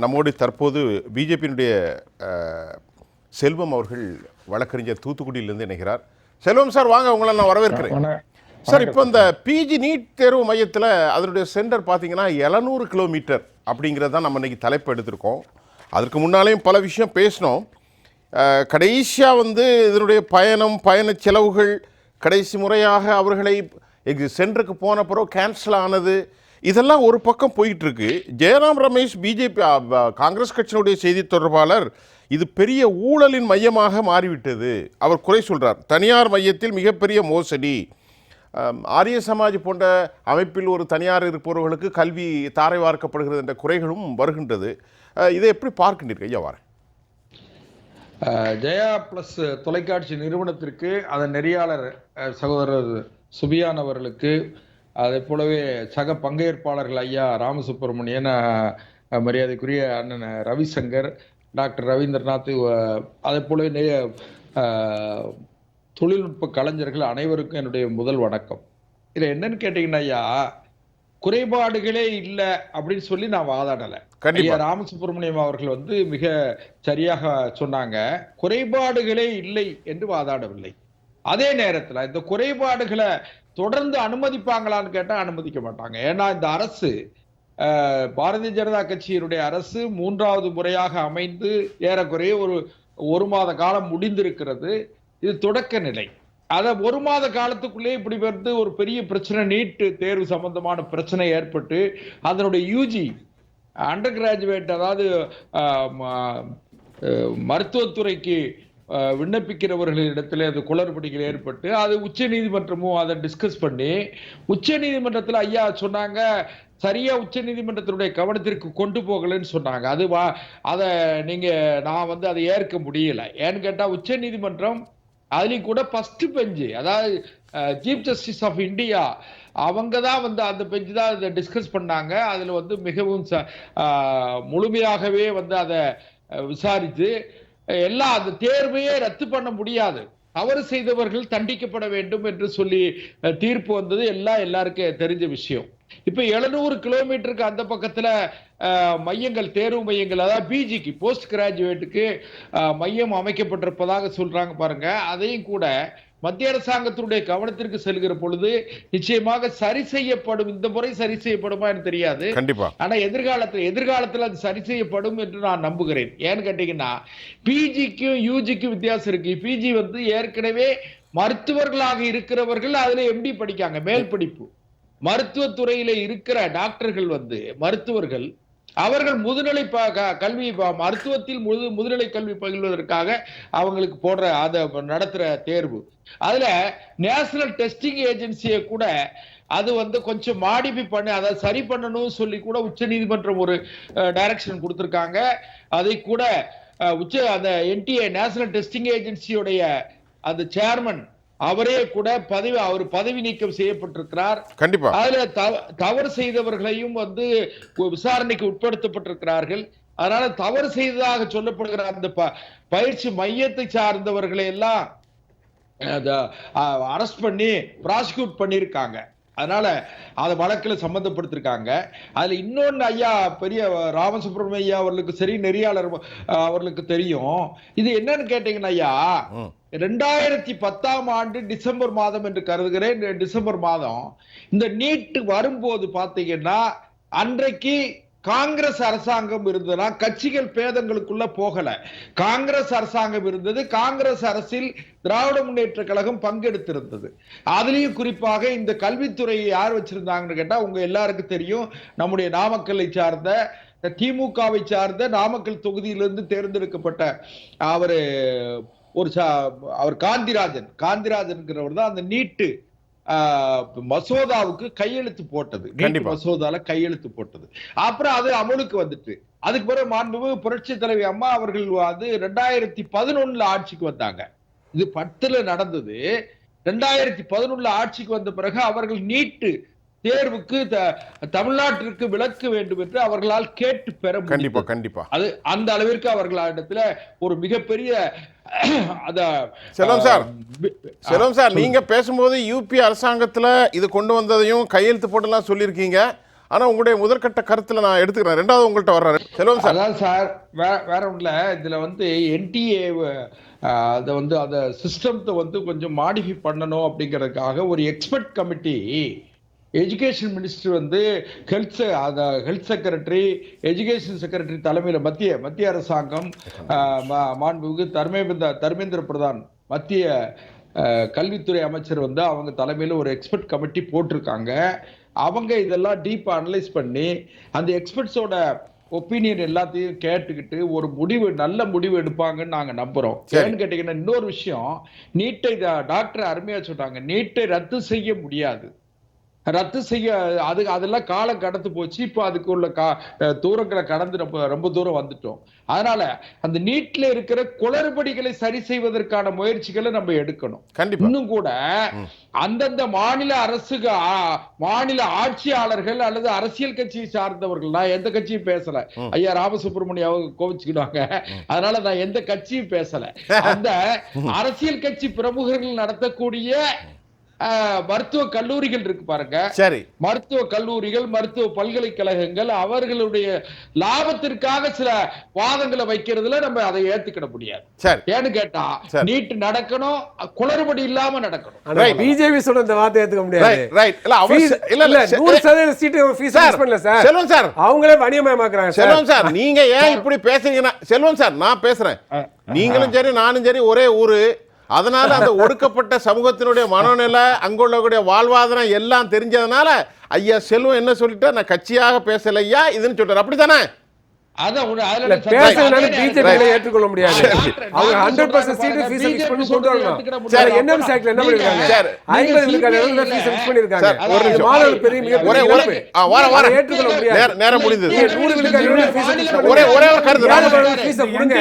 நம்மோடு தற்போது பிஜேபியினுடைய செல்வம் அவர்கள் வழக்கறிஞர் தூத்துக்குடியிலிருந்து இணைகிறார். செல்வம் சார், வாங்க, உங்களை நான் வரவேற்கிறேன் சார். இப்போ இந்த பிஜி நீட் தேர்வு மையத்தில் அதனுடைய சென்டர் பார்த்தீங்கன்னா 700 கிலோமீட்டர் அப்படிங்கிறது தான் நம்ம இன்றைக்கி தலைப்பு எடுத்திருக்கோம். அதற்கு முன்னாலேயும் பல விஷயம் பேசினோம். கடைசியாக இதனுடைய பயண செலவுகள் கடைசி முறையாக அவர்களை சென்டருக்கு போன பிறகு கேன்சல் ஆனது, இதெல்லாம் ஒரு பக்கம் போயிட்டுருக்கு. ஜெயராம் ரமேஷ், பிஜேபி காங்கிரஸ் கட்சியினுடைய செய்தி தொடர்பாளர், இது பெரிய ஊழலின் மையமாக மாறிவிட்டது. அவர் குறை சொல்கிறார். தனியார் மையத்தில் மிகப்பெரிய மோசடி, ஆரிய சமாஜ் போன்ற அமைப்பில் ஒரு தனியார் இருப்பவர்களுக்கு கல்வி தாரை வார்க்கப்படுகிறது என்ற குறைகளும் வருகின்றது. இதை எப்படி பார்க்கின்றீர்கள் ஐயா? வாரேன். ஜெயா பிளஸ் தொலைக்காட்சி நிறுவனத்திற்கு அதன் நெறியாளர் சகோதரர் சுபியான் அவர்களுக்கு, அதே போலவே சக பங்கேற்பாளர்கள் ஐயா ராமசுப்ரமணியன், மரியாதைக்குரிய அண்ணன் ரவிசங்கர், டாக்டர் ரவீந்திரநாத், அதே போலவே தொழில்நுட்ப கலைஞர்கள் அனைவருக்கும் என்னுடைய முதல் வணக்கம். இதில் என்னன்னு கேட்டீங்கன்னா ஐயா, குறைபாடுகளே இல்லை அப்படின்னு சொல்லி நான் வாதாடலை. ஐயா ராமசுப்ரமணியம் அவர்கள் மிக சரியாக சொன்னாங்க, குறைபாடுகளே இல்லை என்று வாதாடவில்லை. அதே நேரத்தில் இந்த குறைபாடுகளை தொடர்ந்து அனுமதிப்பாங்களான்னு கேட்டா அனுமதிக்க மாட்டாங்க. ஏன்னா இந்த அரசு, பாரதிய ஜனதா கட்சியினுடைய அரசு 3வது முறையாக அமைந்து ஏறக்குறைய ஒரு மாத காலம் முடிந்திருக்கிறது. இது தொடக்க நிலை. அத 1 மாத காலத்துக்குள்ளே இப்படி ஒரு பெரிய பிரச்சனை, நீட் தேர்வு சம்பந்தமான பிரச்சனை ஏற்பட்டு அதனுடைய யூஜி அண்டர் கிராஜுவேட், அதாவது மருத்துவத்துறைக்கு விண்ணப்பிக்கிறவர்களிடத்தில் அது குளறுபடிகள் ஏற்பட்டு அது உச்ச நீதிமன்றமும் அதை டிஸ்கஸ் பண்ணி, உச்ச நீதிமன்றத்தில் ஐயா சொன்னாங்க, சரியா உச்ச நீதிமன்றத்தினுடைய கவனத்திற்கு கொண்டு போகலன்னு சொன்னாங்க. அதை நான் அதை ஏற்க முடியல. ஏன்னு கேட்டா, உச்ச நீதிமன்றம் அதுலயும் கூட ஃபர்ஸ்ட் பெஞ்சு, அதாவது சீஃப் ஜஸ்டிஸ் ஆஃப் இந்தியா, அவங்க தான் அந்த பெஞ்சு தான் அதை டிஸ்கஸ் பண்ணாங்க. அதுல மிகவும் முழுமையாகவே அதை விசாரித்து அந்த தேர்வையே ரத்து பண்ண முடியாது, தவறு செய்தவர்கள் தண்டிக்கப்பட வேண்டும் என்று சொல்லி தீர்ப்பு வந்தது. எல்லாருக்கும் தெரிஞ்ச விஷயம். இப்ப 700 கிலோமீட்டருக்கு அந்த பக்கத்துல மையங்கள், தேர்வு மையங்கள், அதாவது பிஜிக்கு போஸ்ட் கிராஜுவேட்டுக்கு மையம் அமைக்கப்பட்டிருப்பதாக சொல்றாங்க பாருங்க. அதையும் கூட மத்திய அரசாங்கத்தினுடைய கவனத்திற்கு செல்கிற பொழுது நிச்சயமாக சரி செய்யப்படும். இந்த முறை சரி செய்யப்படுமா என்று தெரியாது. ஆனா எதிர்காலத்தில் அது சரி செய்யப்படும் என்று நான் நம்புகிறேன். ஏன்னு கேட்டீங்கன்னா, பிஜிக்கும் யூஜிக்கும் வித்தியாசம் இருக்கு. பிஜி ஏற்கனவே மருத்துவர்களாக இருக்கிறவர்கள் அதுல எம்டி படிக்காங்க, மேல் படிப்பு. மருத்துவத்துறையில இருக்கிற டாக்டர்கள் மருத்துவர்கள், அவர்கள் முதுநிலை கல்வி, மருத்துவத்தில் முதுநிலை கல்வி பயில்வதற்காக அவங்களுக்கு போடுற அதை நடத்துற தேர்வு. அதுல நேஷனல் டெஸ்டிங் ஏஜென்சியை கூட அது கொஞ்சம் மாடிஃபை பண்ணி அதை சரி பண்ணணும் சொல்லி கூட உச்ச நீதிமன்றம் ஒரு டைரக்ஷன் கொடுத்திருக்காங்க. அதை கூட அந்த என்டிஏ நேஷனல் டெஸ்டிங் ஏஜென்சியுடைய அந்த சேர்மன் அவரே கூட அவர் பதவி நீக்கம் செய்யப்பட்டிருக்கிறார். கண்டிப்பா அதுல தவறு செய்தவர்களையும் விசாரணைக்கு உட்படுத்தப்பட்டிருக்கிறார்கள். அதனால தவறு செய்ததாக சொல்லப்படுகிற அந்த பயிற்சி மையத்தை சார்ந்தவர்களை எல்லாம் அரெஸ்ட் பண்ணி ப்ராசிக்யூட் பண்ணிருக்காங்க. அதனால அதை வழக்கில் சம்பந்தப்படுத்திருக்காங்க. அதுல இன்னொன்னு ஐயா பெரிய ராமசுப்ரமணிய ஐயா அவர்களுக்கு சரி, நெறியாளர் அவர்களுக்கு தெரியும். இது என்னன்னு கேட்டீங்கன்னா ஐயா, 2010ஆம் ஆண்டு டிசம்பர் மாதம் என்று கருதுகிறேன், டிசம்பர் மாதம் இந்த நீட் வரும்போது பாத்தீங்கன்னா, அன்றைக்கு காங்கிரஸ் அரசாங்கம் இருந்ததுன்னா, கட்சிகள் பேதங்களுக்குள்ள போகல, காங்கிரஸ் அரசாங்கம் இருந்தது. காங்கிரஸ் அரசில் திராவிட முன்னேற்ற கழகம் பங்கெடுத்திருந்தது. அதுலயும் குறிப்பாக இந்த கல்வித்துறையை யார் வச்சிருந்தாங்கன்னு கேட்டா, உங்க எல்லாருக்கும் தெரியும், நம்முடைய நாமக்கல்லை சார்ந்த, திமுகவை சார்ந்த, நாமக்கல் தொகுதியிலிருந்து தேர்ந்தெடுக்கப்பட்ட அவர் காந்திராஜன்கிறவர் தான் அந்த நீட்டு மசோதாவுக்கு கையெழுத்து போட்டது. மசோதால கையெழுத்து போட்டது. அப்புறம் அது அமலுக்கு வந்துட்டு, அதுக்கு பிறகு மாண்புமிகு புரட்சி தலைவி அம்மா அவர்கள் 2011 ஆட்சிக்கு வந்தாங்க. இது 10ல நடந்தது. 2011 ஆட்சிக்கு வந்த பிறகு அவர்கள் நீட்டு தேர்வுக்கு தமிழ்நாட்டிற்கு விலக்கு வேண்டும் என்று அவர்களால் கேட்டு பெற முடியும். அது அந்த அளவிற்கு அவர்களிடத்துல ஒரு மிகப்பெரிய செல்வம் சார், நீங்க பேசும்போது யூபி அரசாங்கத்துல இது கொண்டு வந்ததையும் கையெழுத்து போட்டுலாம் சொல்லியிருக்கீங்க. ஆனா உங்களுடைய முதற்கட்ட கருத்துல நான் எடுத்துக்கிறேன். ரெண்டாவது உங்கள்கிட்ட வர்றாரு செல்வம் சார். அதான் சார் வேற ஒண்ணுல இதுல வந்து என்டிஏ அதை வந்து அந்த சிஸ்டத்தை வந்து கொஞ்சம் மாடிஃபை பண்ணணும் அப்படிங்கிறதுக்காக ஒரு எக்ஸ்பர்ட் கமிட்டி எஜுகேஷன் மினிஸ்டர் வந்து ஹெல்த் செக்ரட்டரி, எஜுகேஷன் செக்ரட்டரி தலைமையில் மத்திய அரசாங்கம், மாண்புமிகு தர்மேந்திர பிரதான் மத்திய கல்வித்துறை அமைச்சர் வந்து அவங்க தலைமையில் ஒரு எக்ஸ்பர்ட் கமிட்டி போட்டிருக்காங்க. அவங்க இதெல்லாம் டீப்பா அனலைஸ் பண்ணி அந்த எக்ஸ்பர்ட்ஸோட ஒப்பீனியன் எல்லாத்தையும் கேட்டுக்கிட்டு ஒரு நல்ல முடிவு எடுப்பாங்கன்னு நாங்க நம்புறோம். ஏன்னு கேட்டீங்கன்னா இன்னொரு விஷயம், நீட்டை டாக்டர் அருமையா சொல்றாங்க, நீட்டை ரத்து செய்ய முடியாது. ரத்து செய்ய அதெல்லாம் காலம் கடந்து போச்சு. இப்போ அதுக்குள்ள தூரங்களை கடந்து ரொம்ப தூரம் வந்துட்டோம். அதனால அந்த நீட்ல இருக்கிற குளறுபடிகளை சரி செய்வதற்கான முயற்சிகளை நம்ம எடுக்கணும். இன்னும் கூட அந்தந்த மாநில ஆட்சியாளர்கள் அல்லது அரசியல் கட்சியை சார்ந்தவர்கள், நான் எந்த கட்சியும் பேசல, ஐயா ராமசுப்ரமணியம் அவங்க கோவிச்சுக்கிடுவாங்க, அதனால நான் எந்த கட்சியும் பேசல. அந்த அரசியல் கட்சி பிரமுகர்கள் நடத்தக்கூடிய மருத்துவ கல்லூரிகள் இருக்கு பாருங்க, சரி, மருத்துவ கல்லூரிகள், மருத்துவ பல்கலைக்கழகங்கள் அவர்களுடைய லாபத்திற்காக சில வாதங்களை வைக்கிறதுல நம்ம அதை ஏத்துக்கிட முடியாது. ஏன்னு கேட்டா நீட் நடக்கணும், குளறுபடி இல்லாம நடக்கணும். பிஜேபி சொல்ற இந்த வார்த்தை ஏத்துக்க முடியாது. இல்ல 100% சீட் ஃபீஸ் ஃபிக்ஸ் பண்ணல சார். செல்வம் சார் அவங்களே வணிகமயமாக்குறாங்க. செல்வம் சார் நீங்க ஏன் இப்படி பேசுறீங்கன்னா, செல்வம் சார் நான் பேசுறேன், நீங்களும் சரி நானும் சரி ஒரே ஊரு, அதனால அந்த ஒடுக்கப்பட்ட சமூகத்தினுடைய மனநிலை, அங்குள்ளக்கூடிய வாழ்வாதாரம் எல்லாம் தெரிஞ்சதுனால ஐயா செல்வம் என்ன சொல்லிட்டு, நான் கட்சியாக பேசலையா இதுன்னு சொல்றாரு, அப்படித்தானே? ஏற்றுக்கொள்ள முடியாது. அவங்க 100% சீட் ஃபீஸ் ஃபிக்ஸ் பண்ணி கொண்டு வரணும். சார் என்எம் சாக்ல என்ன பண்ணிருக்காங்க, 50 விழுக்காடு ஃபீஸ் ஃபிக்ஸ் பண்ணிருக்காங்க. மாணவர்கள் பெரிய ஏற்றுக்கொள்ள முடியாது. நேரம் முடிந்தது. 100 விழுக்காடு ஃபீஸ் ஒரே ஒரு கருத்து, ஃபீஸ் கொடுங்க.